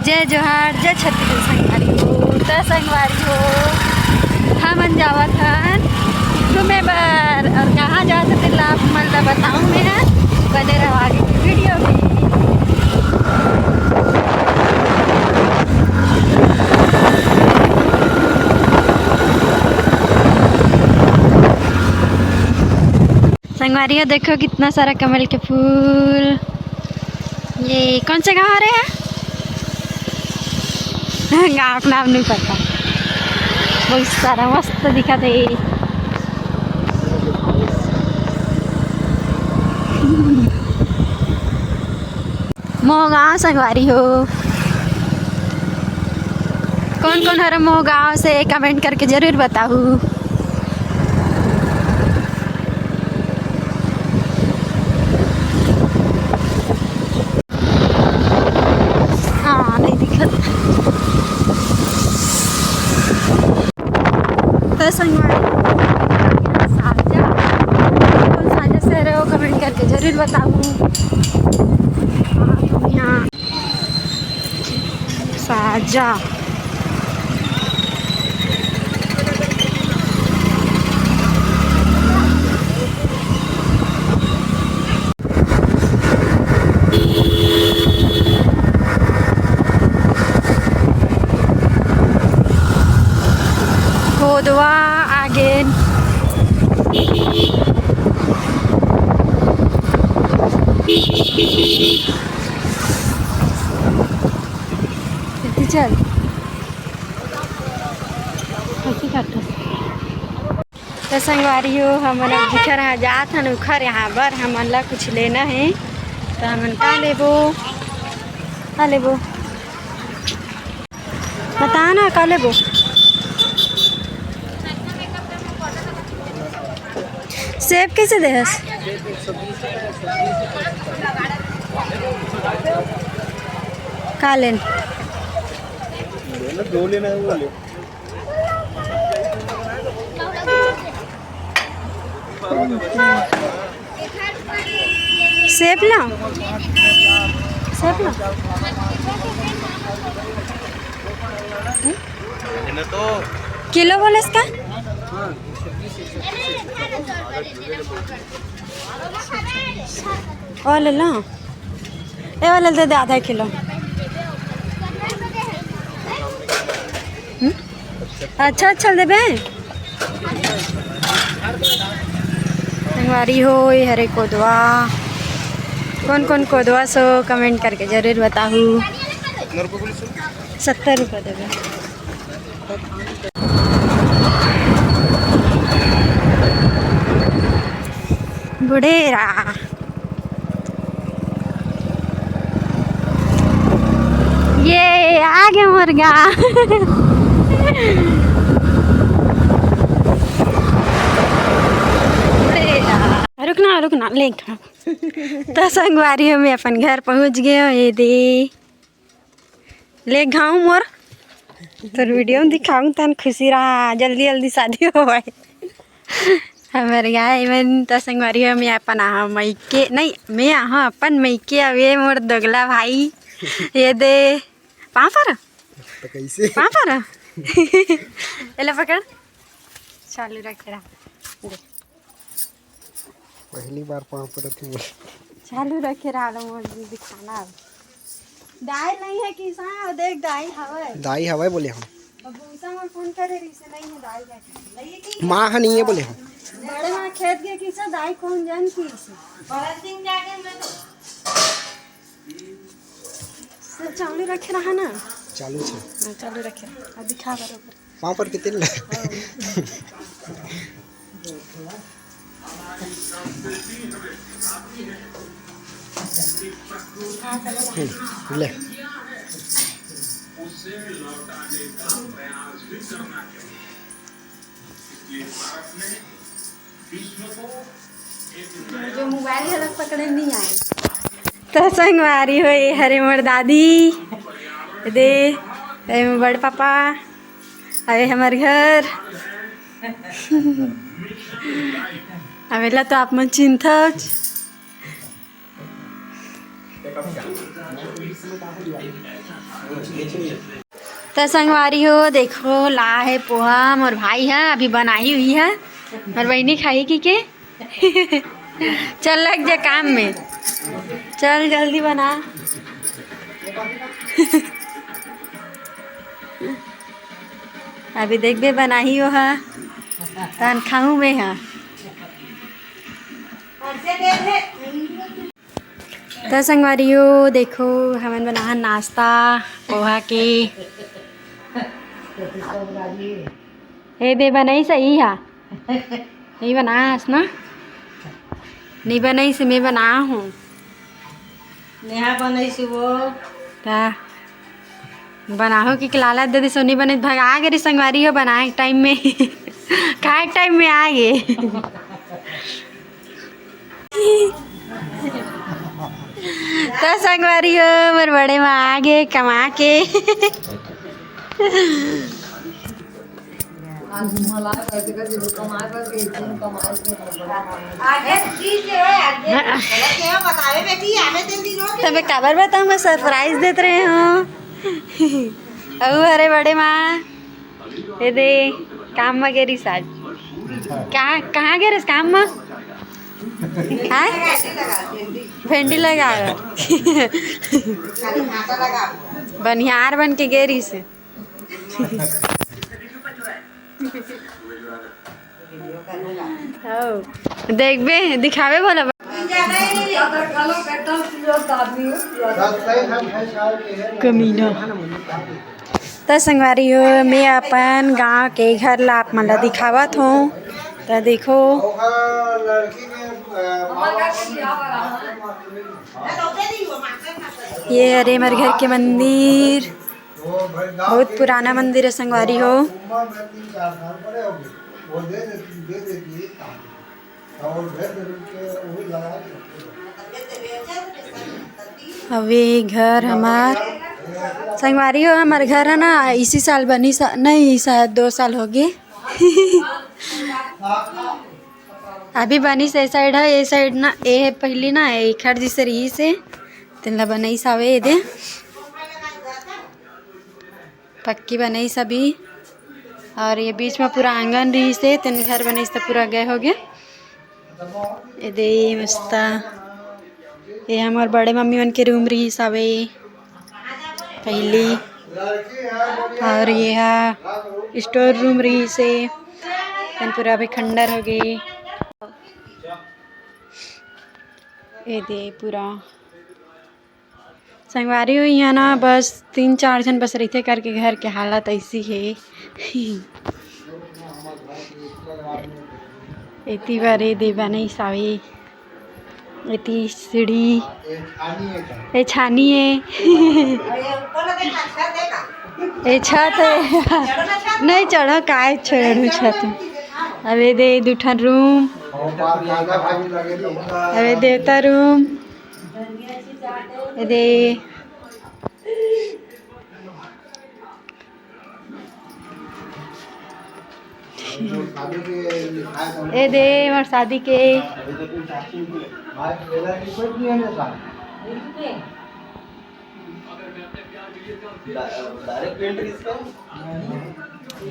जय जोहार, जय छत्तीसगढ़ संगवारी हो। तो संगवारी हो हम जावत हन घूमे बर और कहाँ जात थे आप मतलब बताऊँ मैं बने रहो आगे की वीडियो में। संगवारियों देखो कितना सारा कमल के फूल। ये कौन से गाँव आ रहे हैं? गाँव का नाम नहीं पता। बहुत सारा मस्त दिखा थे। मोह गाँव संगवारी हो। कौन कौन हर मोह गाँव से कमेंट करके जरूर बताओ। हाँ नहीं दिखत। तो संगवारी साजा कौन साजा से रहे हो कमेंट करके जरूर बताओ। यहाँ साजा कोदवा आगे चल तो संगवारी हो हमन दिखा रहा जात हन उखर यहाँ बर हमन ला कुछ लेना है तो हमन का लेबो बता ना का लेबो। सेब कैसे देहस? का लेन दो लेना है वो ले। सेब ला तो किलो बोले इसका? और ले लो ये वाला दे दे आधा किलो। अच्छा देबे संगवारी हो। ये हरे कोदवा कौन कौन कोदवा सो कमेंट करके जरूर बताओ। 70 रुपये देवे। बुढ़ेरा ये आगे मुर्गा रुकना ले तो संगवारी में अपन घर पहुंच गए। ये दे ले घाऊ मोर तो वीडियो में दिखाऊं तन खुशी रहा जल्दी शादी हो गए हमारे गाय में। तो संगवारी में अपन मैके नहीं मैं अपन मैके अवे मोर दोगला भाई। ये दे पापा कैसे पापा एला पकड़ चालू रखे रहा पहली बार पाँव पर थी चालू रखे रहा मोर दिखाना। दाई नहीं है किसान देख दाई हवे दाई हवा बोले हम बबूसा में फोन करे रही से नहीं है दाई है माँ है नहीं है बोले हम बड़े मां खेत के किसा दाई कौन जान की से बड़ा दिन जाके मैं तो सब चालू रखे रहा ना चालू छे चालू रखे अब दिखा बरोबर पाँव पर कितने ले जो मोबाइल है लग पकड़े नहीं आए। तो संगवारी हो ये हरे मोर दादी दे बड़ पापा अरे हमारे घर अवेला तो आप मन चिंता तो संगवारी हो देखो ला है पोहा मोर भाई है अभी बनाई हुई है और बहनी खाएगी के चल लग जा काम में चल जल्दी बना अभी देख बे बनाई हो है तन खाऊं में है तो संगवारी हो देखो हमन बना नाश्ता पोहा के हे दे बनाई सही है नहीं बनास ना नहीं बनाई से मैं बना हूँ नेहा बनाई से वो ता बनाहो कि लाला दे सोनी बने भगा गए संगवारी हो बनाए टाइम में खाए टाइम में आ गए तो संगवारी हो मेरे बड़े माँ आ गए कमा के तब काबर बताऊँ मैं सरप्राइज देते रहे हो अरे बड़े माँ ये दे काम में गेरी साज कहाँ गे रस काम में हाँ भिंडी लगा बनिहार बन के गेरी से देख बे दिखावे बोला कमीना तो संगवारी हो मैं अपन गांव के घर ला आप मन ला दिखावत हूँ तो देखो ये अरे हमारे घर के मंदिर बहुत पुराना मंदिर है संगवारी हो अभी घर हमार संगवारी हो हमारे घर है ना इसी साल बनी नहीं शायद 2 साल हो गए अभी बनी से साइड है ये साइड ना ये पहली ना ये खड़ जिसे रही से तिनला बनाई सावे दे पक्की बनाई सभी और ये बीच में पूरा आंगन रही से तीन घर बनाई से पूरा गए हो गए ये दे मस्त ये हमारे बड़े मम्मी मन के रूम रही सावे पहली और ये है स्टोर रूम रही से पूरा अभी खंडर हो गई ये दे पूरा संगवारी हुई है ना बस 3-4 जन बस रहते करके घर के हालत ऐसी है इतनी बारे देवा नहीं सावी इतनी सीढ़ी ये छानी है ये छत है नहीं चढ़ो काय चढ़ू छत अबे दे दूठन रूम अबे देवता रूम दे ए दे हमार शादी के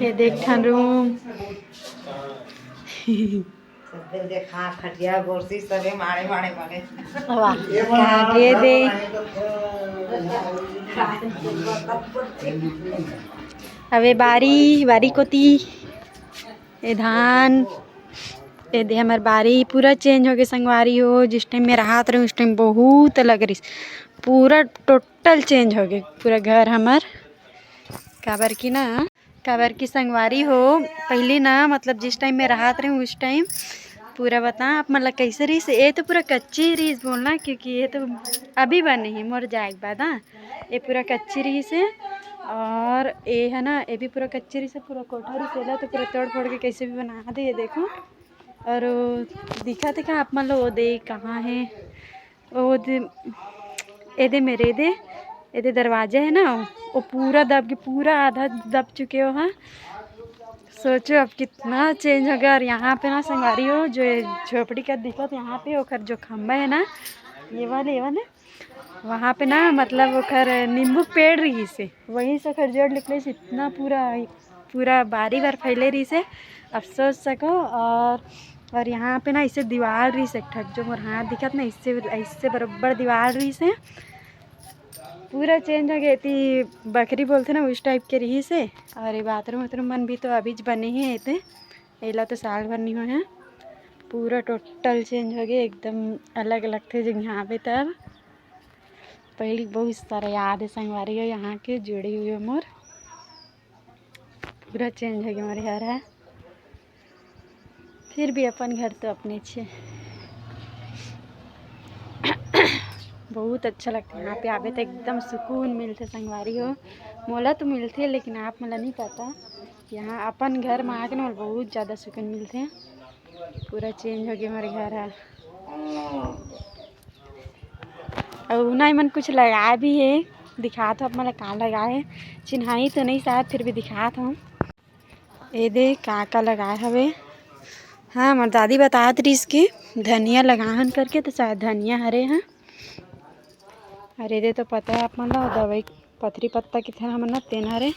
ये देख ठन रूम देखा खटिया गोरसी सबे मारे मारे बने वाह ये दे अबे बारी बारी कोती ये धान ये दे हमार बारी पूरा चेंज हो गए संगवारी हो जिस टाइम में राहत रही उस टाइम बहुत लग रही पूरा टोटल चेंज हो गए पूरा घर हमार काबर की संगवारी हो पहले ना मतलब जिस टाइम में राहत रही उस टाइम पूरा बता आप मतलब कैसे रही से ये तो पूरा कच्ची रही बोलना क्योंकि ये तो अभी बने ही मोर जाए के बाद हाँ ये पूरा कच्ची रही से और ये है ना ये भी पूरा कच्ची रही से पूरा कोठरी से तो पूरा तोड़ फोड़ के कैसे भी बना दे ये देखो और दिखा देखा आप मान लो वो दे कहाँ है वो दे मेरे दे दरवाजे है ना वो पूरा दब के पूरा आधा दब चुके हो हाँ सोचो अब कितना चेंज हो गया और यहाँ पे ना संगवारी हो जो झोपड़ी का दिक्कत यहाँ पे ओखर जो खम्बा है ना ये वाले वहाँ पे ना मतलब ओखर नींबू पेड़ रही से वहीं से ओखर जड़ निकले से इतना पूरा बारी बार फैले रही से अफसोस सको। और यहाँ पे ना इससे दीवार रही से ठक जो मोर हाथ दिखत ना इससे बराबर दीवार रही से पूरा चेंज हो गई थी। बकरी बोलते ना उस टाइप के रही से। और ये बाथरूम वाथरूम मन भी तो अभी बने ही थे, एला तो साल भर नहीं हुए हैं। पूरा टोटल चेंज हो गया, एकदम अलग अलग थे जो यहाँ पे। तब पहले बहुत सारा याद है संगवारी हो यहाँ के जुड़ी हुई मोर। पूरा चेंज हो गया हमारे घर है, फिर भी अपन घर तो अपने छे। बहुत अच्छा लगता है यहाँ पे आवे तो एकदम सुकून मिलते संगवारी हो। मोला तो मिलते लेकिन आप मला नहीं पता, यहाँ अपन घर में आके ना बहुत ज़्यादा सुकून मिलते हैं। पूरा चेंज हो गया हमारे घर है। और उन्हें मन कुछ लगाया भी है, दिखा तो अब मतलब कहाँ लगाए चिन्हाई तो नहीं शायद, फिर भी दिखा था। ये दे का लगाए हवे। हाँ हमारी दादी बतात रही इसकी धनिया लगाहन करके, तो शायद धनिया हरे हैं। अरे दे तो पता है आप मन ला दवाई पथरी पत्ता कितने हमन ना तेन हरे,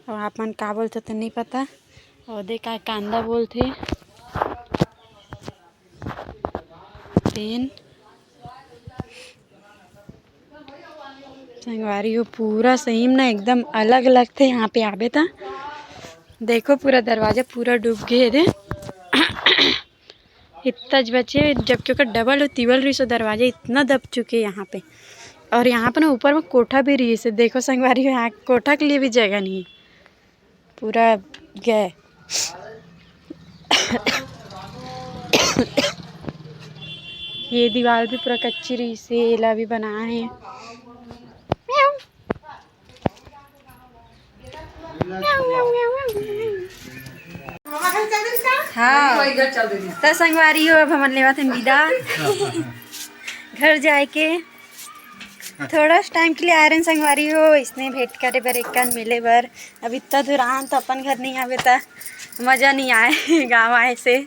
और आप मन का बोलते तो नहीं पता। और दे का कांदा बोलते तेन संगवारी हो। पूरा सही में ना एकदम अलग अलग थे यहाँ पे आवे था। देखो पूरा दरवाज़ा पूरा डूब गए थे। इतना बचे जबकि ओकर डबल और तिबल रही सो दरवाजे इतना दब चुके यहाँ पे। और यहाँ पे ना ऊपर में कोठा भी रही से। देखो संगवारी हो यहाँ कोठा के लिए भी जगह नहीं, पूरा गए। ये दीवार भी पूरा कच्ची रही से, एला भी बना है। हाँ तो संगवारी हो अब हमन लेवा थे विदा घर जाए के। थोड़ा टाइम के लिए आ रहे संगवारी हो, इसने भेंट करे बर एक मिले बर। अब इतना दूर आन तो अपन घर नहीं आवे तो मज़ा नहीं आए गाँव आए से।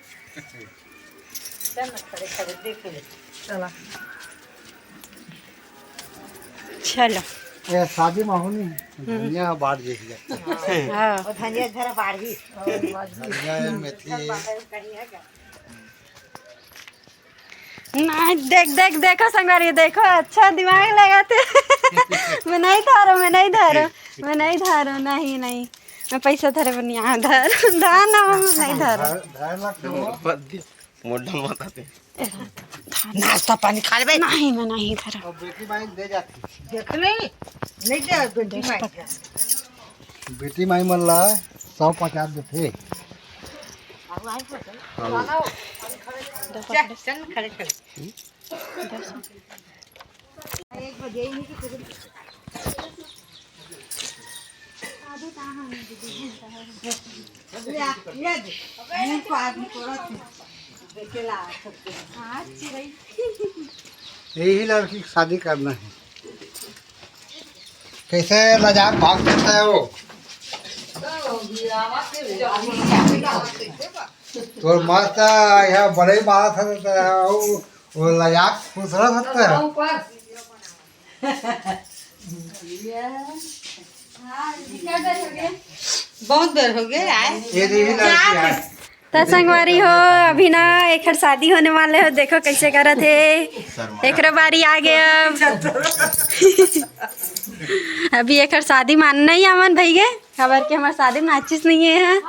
चलो ये शादी में होनी धनिया बाढ़ जैसी लगता है। हाँ और धनिया धरा बाढ़ी धनिया मेथी नहीं देखो संगवारी देखो अच्छा दिमाग लगाते। मैं नहीं धारो नहीं मैं पैसा धरे बनी यहाँ धर ना नहीं धरो नाश्ता पानी खा ले। नहीं मैं नहीं धरा। और बेटी माई दे जाती, देख नहीं दे बेटी माई बेटी माई मन ला 150 देते। चल खड़े एक बजे ही यही लड़की की शादी करना है। कैसे मजाक भाग सकता है वो, तो मस्त यह बड़े ही मारा था वो लजाक दूसरा सकता है। बहुत देर हो गया ये यही लड़की है। तो संगवारी हो अभी ना एक शादी होने वाले हो, देखो कैसे करा थे। एक बारी आ गया अभी एक शादी मानना ही अमन भाई गए खबर के हमारे शादी में नाचिस नहीं है।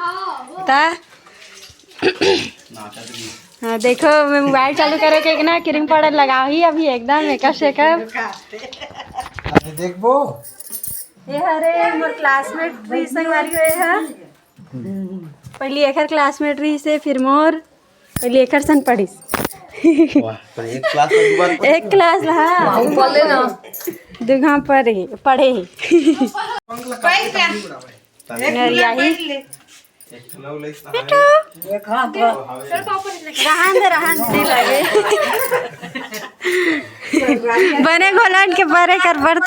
हाँ देखो मैं मोबाइल चालू करे के ना क्रीम पाउडर लगाओ ही अभी एकदम मेकअप शेकअप। देखो ये हरे मोर क्लासमेट भी संगवारी हुए है। पहली एकर क्लासमेट रही से, फिर मोर पहली एकर सन पढ़ी एक क्लास हाँ दुगा पढ़े रहन लगे बने घोलन के बरे कर बर्त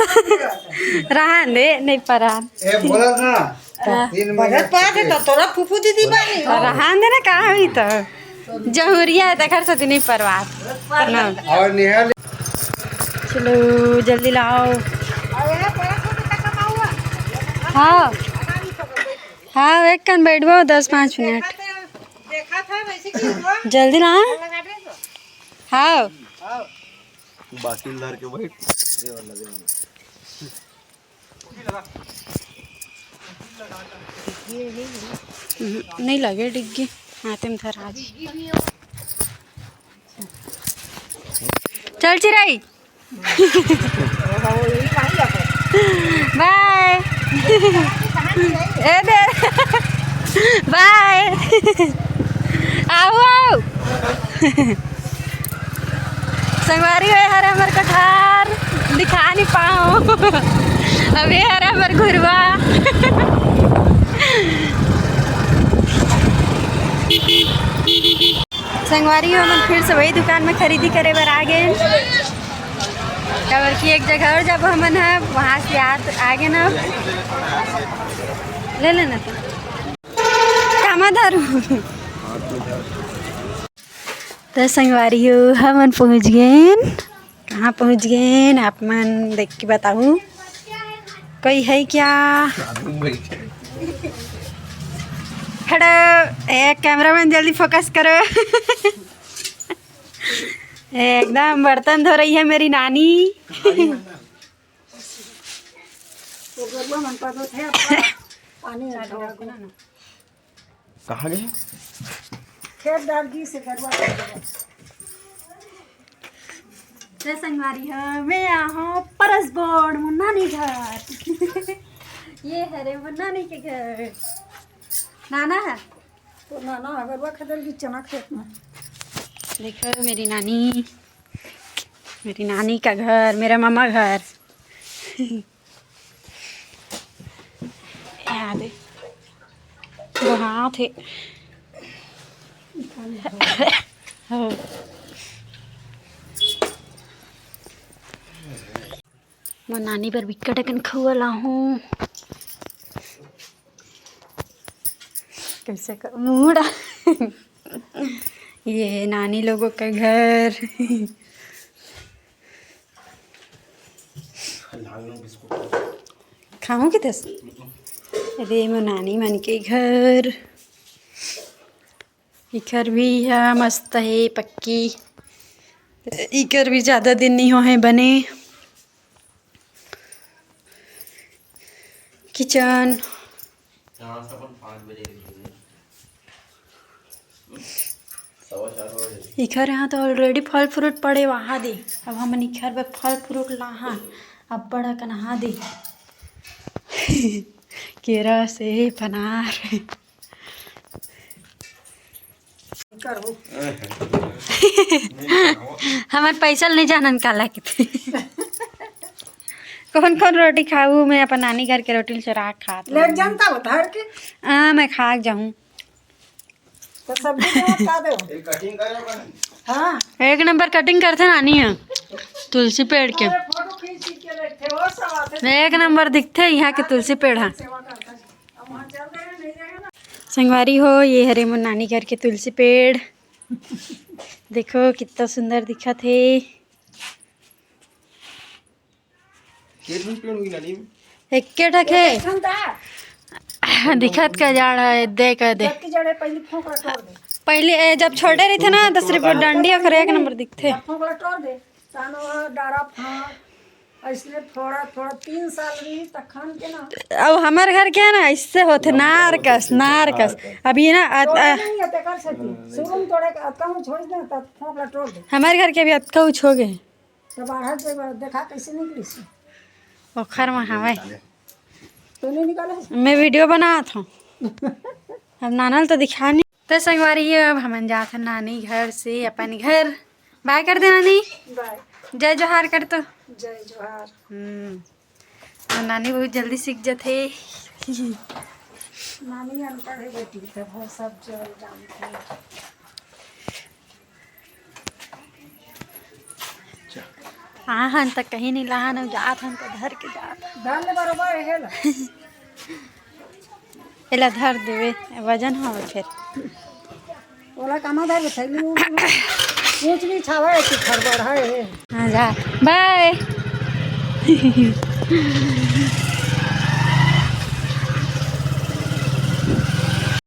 रहन दे नहीं परान बोला ना 3 महीने तो तोरा फूफू दीदी बानी रहन दे ना कहा हुई तो जहुरिया है तखर से नहीं परवार और निहाल चलो जल्दी लाओ। हाँ हाँ एक कन बैठो 10-5 मिनट। जल्दी ना। हाँ बाकी धर के बैठ नहीं लगे डिग्गी हाथे में धर आज। चल चिराई बाय ए दे बाय आओ आओ संगवारी है हरा मर कठार दिखा नहीं पाओ अभी हरा मर घुरवा संगवारी हो हम फिर से वही दुकान में खरीदी करे बर आ गए कबर की एक जगह और जब हमन है वहाँ से आगे ना ले लेना तो कामा धरू तो संगवारी हो हमन पहुँच गए। कहाँ पहुँच गए आप मन देख के बताऊँ कोई है क्या। खड़ो एक कैमरामैन जल्दी फोकस करो एकदम बर्तन धो रही है मेरी नानी। कहाँ गए संगवारी है मैं यहाँ परस बोर्ड मुन्नानी घर ये है रे मुन्नानी के घर नाना है तो नाना अगर वो खदल की चना खेत में देखो मेरी नानी का घर मेरा मामा घर याद है वहाँ थे मैं नानी पर बिकट अकन खुआ हूँ कैसे कर मूड़ा ये नानी लोगों का घर खाऊं कि दस अरे मैं नानी मन के घर इकर भी है मस्त है पक्की इकर भी ज़्यादा दिन नहीं हो है बने। किचन इखर यहाँ तो ऑलरेडी फल फ्रूट पड़े वहाँ दे अब हम इखर पे फल फ्रूट लाहा अब बड़ा कन्हा दे केरा से पनार हमारे पैसा नहीं जानन काला के कौन कौन रोटी खाऊँ मैं अपन नानी घर के रोटी चुरा खाती लेट जानता हो धर के हाँ मैं खा जाऊँ तो सब्जी बता दो कटिंग करो हाँ एक नंबर कटिंग करते नानी है तुलसी पेड़ के फोटो खींच के लेते और सब आते एक नंबर दिखते यहाँ के तुलसी पेड़ है। सेवा करता है अब वहाँ चल रहे हैं नहीं रहेगा ना संगवारी हो ये हरे मुन नानी घर के तुलसी पेड़ देखो कितना सुंदर दिखा थे। कितनी पेड़ हुई नानी एक के ढके ठंडा दिखत का जाड़ है देख दे की जड़े पहले फोकड़ा तोड़ दे पहले जब छोटे रहे थे ना तो सिर्फ डंडिया करे एक नंबर दिखते फोकड़ा तोड़ दे तानो डारा फाड़ इसलिए थोड़ा थोड़ा 3 साल रही तखन के ना अब हमारे घर क्या है ना इससे होते नारकस अभी ना नहीं है कर सकती शुरू में तोड़े कहूँ छोड़ दे तब फोकड़ा तोड़ दे हमारे घर के अभी अतका कुछ हो गए तो बाहर से देखा कैसे निकली सी पोखर में हवाई तो नहीं निकाले मैं वीडियो बना था अब नाना तो दिखा नहीं तो संगवारी है अब हम जाते नानी घर से अपन घर बाय कर दे नानी बाय जय जोहार कर तो जय जोहार और नानी बहुत जल्दी सीख जाते नानी अनपढ़ है बेटी तब वो सब जो जानते हैं हाँ हाँ तक कहीं नहीं ला न जात हम तो धर के जात धान बरोबर है ना एला धर देवे वजन हो फिर ओला कामा धर थैली ऊंच नीच हवा है कि खड़बड़ है। हाँ जा बाय